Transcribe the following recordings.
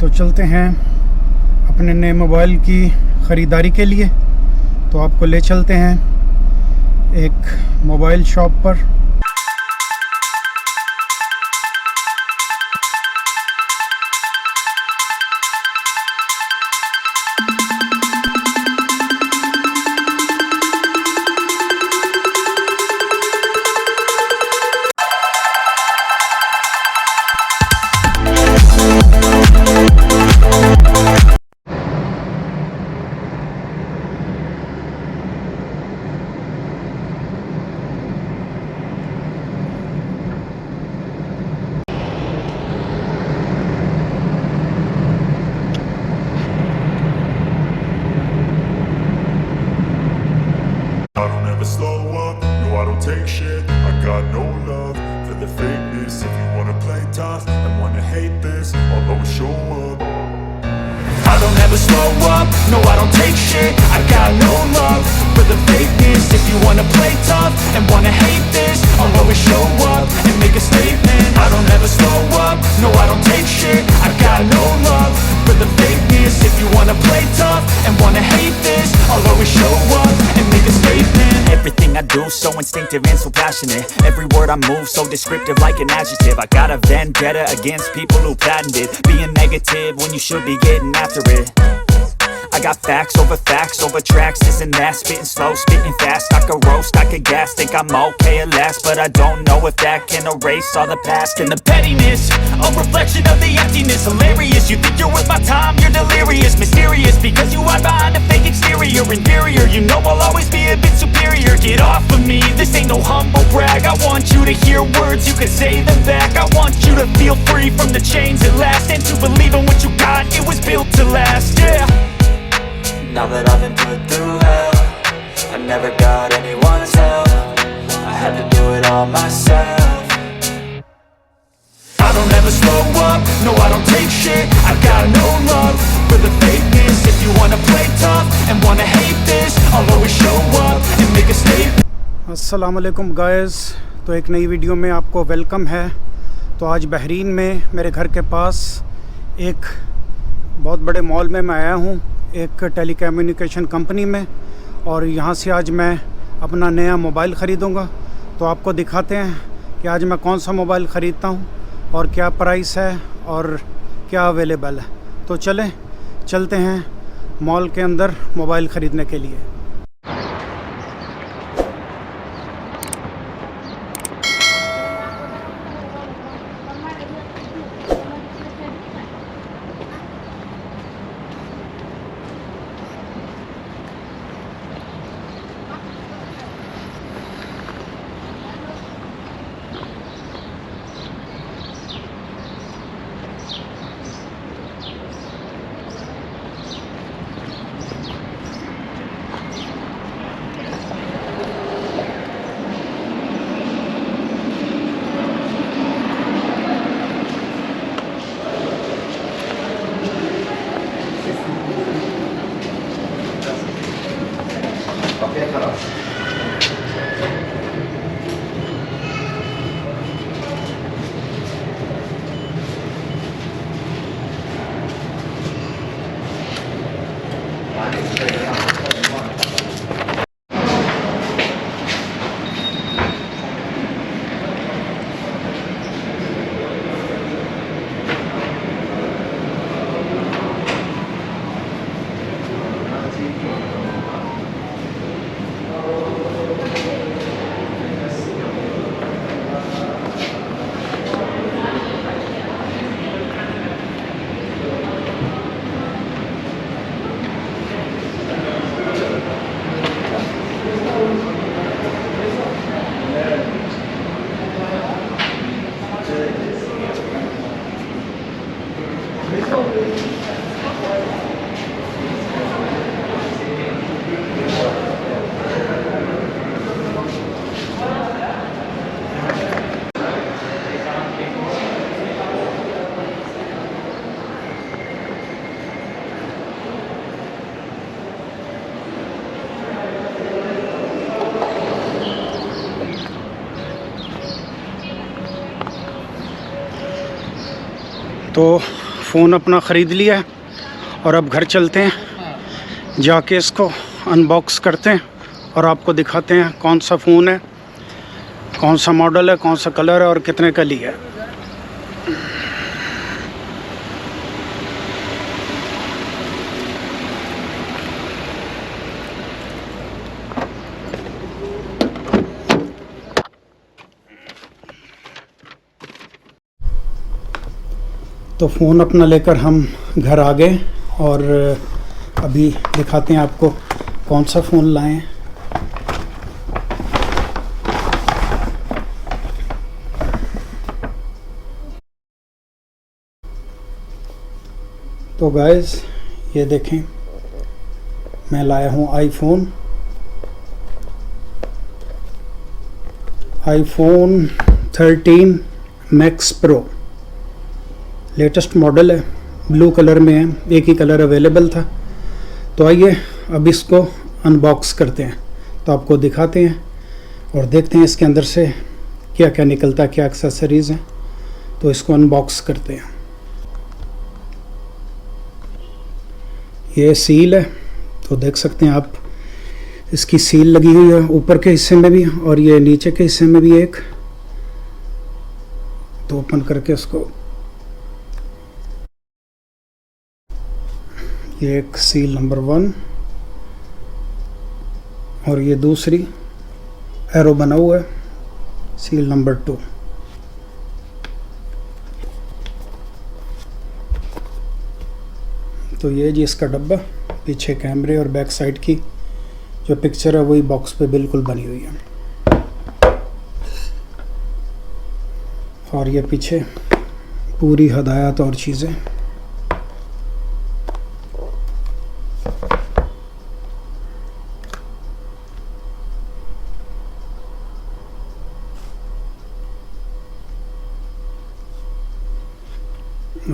तो चलते हैं अपने नए मोबाइल की ख़रीदारी के लिए। तो आपको ले चलते हैं एक मोबाइल शॉप पर। I don't ever slow up, no I don't take shit. I got no love for the fakeness. If you wanna play tough and wanna hate this, I'll always show up. I don't ever slow up, no I don't take shit. I got no love for the fakeness. If you wanna play tough and wanna hate this, I'll always show up and make a statement. I don't ever slow up, no I don't take shit. I got no love for the fakeness. If you wanna play tough and wanna hate this, I'll always show up and make a statement. Everything I do so instinctive and so passionate. Every word I move so descriptive like an adjective. I got a vendetta against people who patented being negative when you should be getting after it. I got facts over tracks, this and that. Spitting slow, spitting fast, I could roast, I could gas. Think I'm okay at last, but I don't know if that can erase all the past. And the pettiness, a reflection of the emptiness. Hilarious, you think you're worth my time, you're delirious. Mysterious, because you hide behind a fake exterior. Inferior, you know I'll always be a bit superior. Get off of me, this ain't no humble brag. I want you to hear words, you can say them back. I want you to feel free from the chains at last, and to believe in what you got, it was built to last, yeah. Now that I've been put through hell, I never got anyone's help. I had to do it all myself. I don't ever slow up, no I don't take shit. I got no love for the fakeness. If you wanna play tough and wanna hate this, I'll always show up and make a statement. अस्सलाम वालेकुम guys, तो एक नई video में आपको welcome है। तो आज बहरीन में मेरे घर के पास एक बहुत बड़े मॉल में मैं आया हूँ, एक टेलीकम्युनिकेशन कंपनी में, और यहाँ से आज मैं अपना नया मोबाइल ख़रीदूँगा। तो आपको दिखाते हैं कि आज मैं कौन सा मोबाइल ख़रीदता हूँ और क्या प्राइस है और क्या अवेलेबल है। तो चलते हैं मॉल के अंदर मोबाइल ख़रीदने के लिए। तो फ़ोन अपना ख़रीद लिया है और अब घर चलते हैं, जाके इसको अनबॉक्स करते हैं और आपको दिखाते हैं कौन सा फ़ोन है, कौन सा मॉडल है, कौन सा कलर है और कितने का लिया है। तो फ़ोन अपना लेकर हम घर आ गए और अभी दिखाते हैं आपको कौन सा फ़ोन लाए हैं। तो गाइस ये देखें, मैं लाया हूँ iPhone 13 max pro. Latest model है, ब्लू कलर में है, एक ही कलर अवेलेबल था। तो आइए अब इसको अनबॉक्स करते हैं, तो आपको दिखाते हैं और देखते हैं इसके अंदर से क्या क्या निकलता है, क्या एक्सेसरीज़ हैं। तो इसको अनबॉक्स करते हैं। ये सील है, तो देख सकते हैं आप, इसकी सील लगी हुई है ऊपर के हिस्से में भी और ये नीचे के हिस्से में भी एक। तो ओपन करके इसको, ये एक सील नंबर 1 और ये दूसरी एरो बना हुआ है, सील नंबर 2। तो ये जी इसका डब्बा, पीछे कैमरे और बैक साइड की जो पिक्चर है वही बॉक्स पे बिल्कुल बनी हुई है। और ये पीछे पूरी हदायत और चीज़ें।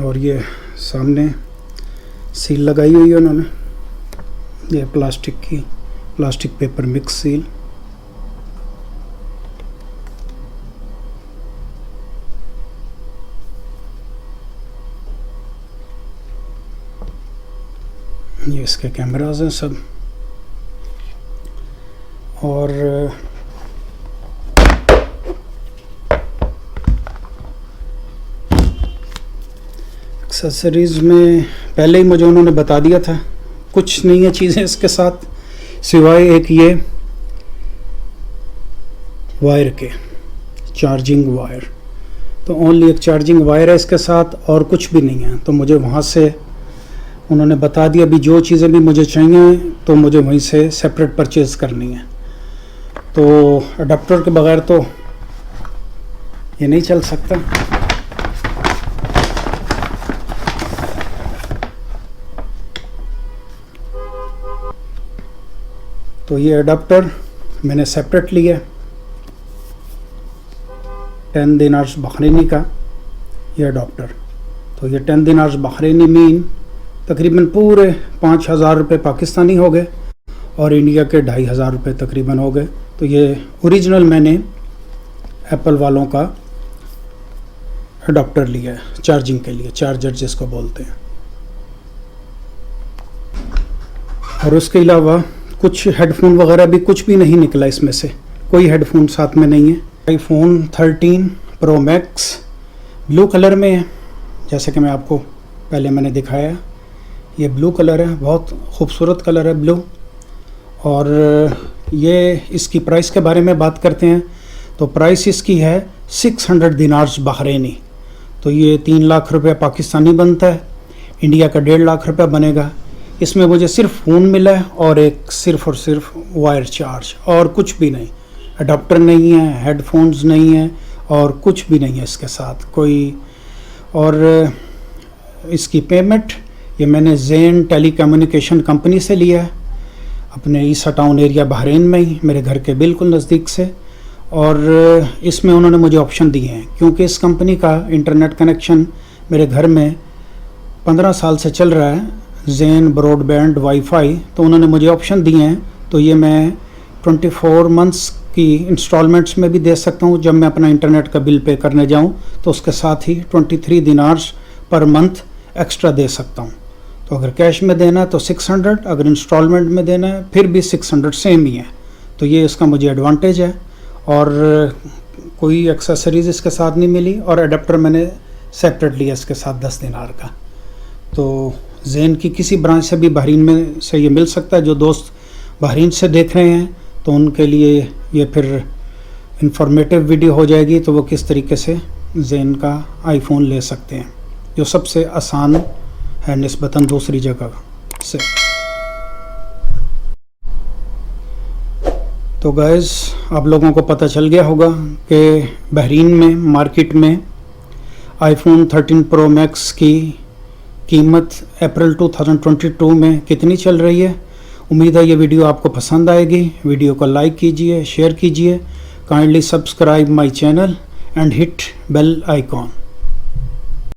और ये सामने सील लगाई हुई है उन्होंने, ये प्लास्टिक पेपर मिक्स सील। ये इसके कैमरास हैं सब। और एक्सेसरीज़ में पहले ही मुझे उन्होंने बता दिया था, कुछ नहीं है चीज़ें इसके साथ सिवाय एक ये वायर के, चार्जिंग वायर। तो ओनली एक चार्जिंग वायर है इसके साथ और कुछ भी नहीं है। तो मुझे वहाँ से उन्होंने बता दिया अभी जो चीज़ें भी मुझे चाहिए तो मुझे वहीं से सेपरेट परचेज़ करनी है। तो अडाप्टर के बगैर तो ये नहीं चल सकता। तो ये अडाप्टर मैंने सेपरेट लिया, 10 दिनार्स बहरीनी का ये अडाप्टर। तो ये 10 दिनार्स बहरीनी मीन तकरीबन पूरे 5,000 रुपये पाकिस्तानी हो गए और इंडिया के 2,500 रुपये तकरीबन हो गए। तो ये ओरिजिनल मैंने एप्पल वालों का अडाप्टर लिया है चार्जिंग के लिए, चार्जर जिसको बोलते हैं। और उसके अलावा कुछ हेडफोन वगैरह भी कुछ भी नहीं निकला इसमें से, कोई हेडफोन साथ में नहीं है। IPhone 13 pro max blue colour में है, जैसे कि मैं आपको पहले मैंने दिखाया। ये ब्लू कलर है, बहुत खूबसूरत कलर है ब्लू। और ये इसकी प्राइस के बारे में बात करते हैं तो प्राइस इसकी है 600 दिनार्स बहरीनी। तो ये 3 लाख रुपये पाकिस्तानी बनता है, इंडिया का 1.5 लाख रुपये बनेगा। इसमें मुझे सिर्फ फ़ोन मिला है और एक सिर्फ और सिर्फ वायर चार्ज, और कुछ भी नहीं। अडाप्टर नहीं है, हेडफोन्स नहीं है और कुछ भी नहीं है इसके साथ कोई। और इसकी पेमेंट ये मैंने ज़ेन टेलीकम्युनिकेशन कंपनी से लिया है, अपने ईसा टाउन एरिया बहरीन में ही, मेरे घर के बिल्कुल नज़दीक से। और इसमें उन्होंने मुझे ऑप्शन दिए हैं, क्योंकि इस कंपनी का इंटरनेट कनेक्शन मेरे घर में 15 साल से चल रहा है, ज़ेन ब्रॉडबैंड वाईफाई। तो उन्होंने मुझे ऑप्शन दिए हैं, तो ये मैं 24 मंथ्स की इंस्टॉलमेंट्स में भी दे सकता हूँ। जब मैं अपना इंटरनेट का बिल पे करने जाऊँ तो उसके साथ ही 23 दिनार्स पर मंथ एक्स्ट्रा दे सकता हूँ। तो अगर कैश में देना है तो 600, अगर इंस्टॉलमेंट में देना है फिर भी 600 सेम ही है। तो ये इसका मुझे एडवांटेज है। और कोई एक्सेसरीज़ इसके साथ नहीं मिली, और अडेप्टर मैंने सेपरेट लिया इसके साथ 10 दिनार का। तो ज़ेन की किसी ब्रांच से भी बहरीन में से ये मिल सकता है। जो दोस्त बहरीन से देख रहे हैं तो उनके लिए ये फिर इंफॉर्मेटिव वीडियो हो जाएगी, तो वो किस तरीके से ज़ेन का आईफोन ले सकते हैं, जो सबसे आसान है निस्बतन दूसरी जगह से। तो गाइस, आप लोगों को पता चल गया होगा कि बहरीन में मार्केट में आईफोन 13 प्रो मैक्स की कीमत अप्रैल 2022 में कितनी चल रही है। उम्मीद है ये वीडियो आपको पसंद आएगी। वीडियो को लाइक कीजिए, शेयर कीजिए, kindly subscribe my channel and hit bell icon.